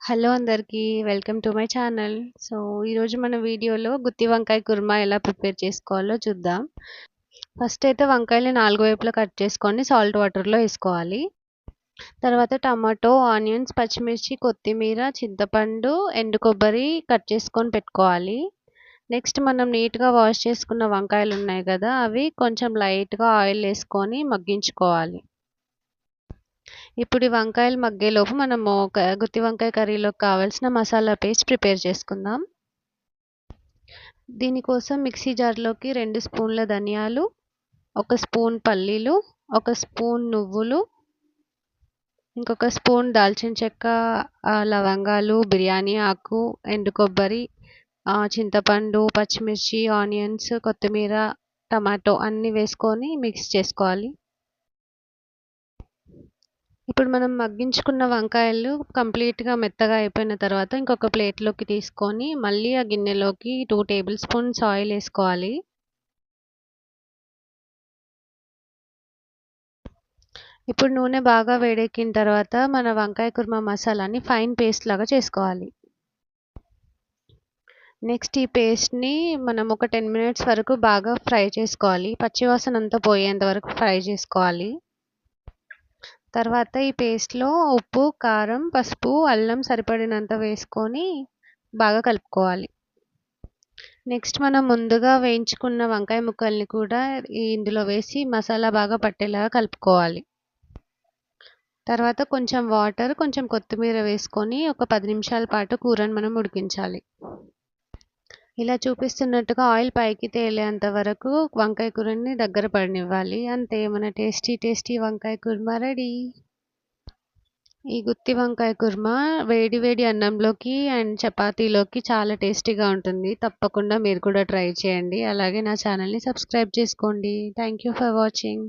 Hello అందరికీ. Welcome to my channel. ఈరోజు మన వీడియోలో గుత్తి వంకాయ కుర్మా ఎలా ప్రిపేర్ చేసుకోవాలో చూద్దాం. ఫస్ట్ అయితే వంకాయలు 4 వైపులా కట్ చేసుకొని సాల్ట్ వాటర్లో వేసుకోవాలి. తర్వాత టమాటో, ఆనియన్స్, పచ్చిమిర్చి, కొత్తిమీర, చింతపండు, ఎండు కొబ్బరి కట్ చేసుకొని పెట్టుకోవాలి. నెక్స్ట్ మనం నీట్గా వాష్ చేసుకున్న వంకాయలు ఉన్నాయి కదా, అవి కొంచెం లైట్గా ఆయిల్ వేసుకొని మగ్గించుకోవాలి. ఇప్పుడు ఈ వంకాయలు మగ్గేలోపు మనము గుత్తి వంకాయ కర్రీలోకి కావాల్సిన మసాలా పేస్ట్ ప్రిపేర్ చేసుకుందాం. దీనికోసం మిక్సీ జార్లోకి 2 స్పూన్ల ధనియాలు, 1 స్పూన్ పల్లీలు, 1 స్పూన్ నువ్వులు, ఇంకొక స్పూన్ దాల్చిన చెక్క, లవంగాలు, బిర్యానీ ఆకు, ఎండు కొబ్బరి, చింతపండు, పచ్చిమిర్చి, ఆనియన్స్, కొత్తిమీర, టమాటో అన్నీ వేసుకొని మిక్స్ చేసుకోవాలి. ఇప్పుడు మనం మగ్గించుకున్న వంకాయలు కంప్లీట్గా మెత్తగా అయిపోయిన తర్వాత ఇంకొక ప్లేట్లోకి తీసుకొని మళ్ళీ ఆ గిన్నెలోకి 2 టేబుల్ స్పూన్స్ ఆయిల్ వేసుకోవాలి. ఇప్పుడు నూనె బాగా వేడెక్కిన తర్వాత మన వంకాయ కుర్మా మసాలాని ఫైన్ పేస్ట్ లాగా చేసుకోవాలి. నెక్స్ట్ ఈ పేస్ట్ని మనం ఒక 10 మినిట్స్ వరకు బాగా ఫ్రై చేసుకోవాలి. పచ్చివాసన అంతా పోయేంత వరకు ఫ్రై చేసుకోవాలి. తర్వాత ఈ పేస్ట్లో ఉప్పు, కారం, పసుపు, అల్లం సరిపడినంత వేసుకొని బాగా కలుపుకోవాలి. నెక్స్ట్ మనం ముందుగా వేయించుకున్న వంకాయ ముక్కల్ని కూడా ఇందులో వేసి మసాలా బాగా పట్టేలాగా కలుపుకోవాలి. తర్వాత కొంచెం వాటర్, కొంచెం కొత్తిమీర వేసుకొని ఒక 10 నిమిషాల పాటు కూరని మనం ఉడికించాలి. ఇలా చూపిస్తున్నట్టుగా ఆయిల్ పైకి తేలేంత వరకు వంకాయ కూరని దగ్గర పడనివ్వాలి. అంతే, మన టేస్టీ వంకాయ కుర్మా రెడీ. ఈ గుత్తి వంకాయ కుర్మా వేడి వేడి అన్నంలోకి అండ్ చపాతీలోకి చాలా టేస్టీగా ఉంటుంది. తప్పకుండా మీరు కూడా ట్రై చేయండి. అలాగే నా ఛానల్ని సబ్స్క్రైబ్ చేసుకోండి. Thank you for watching.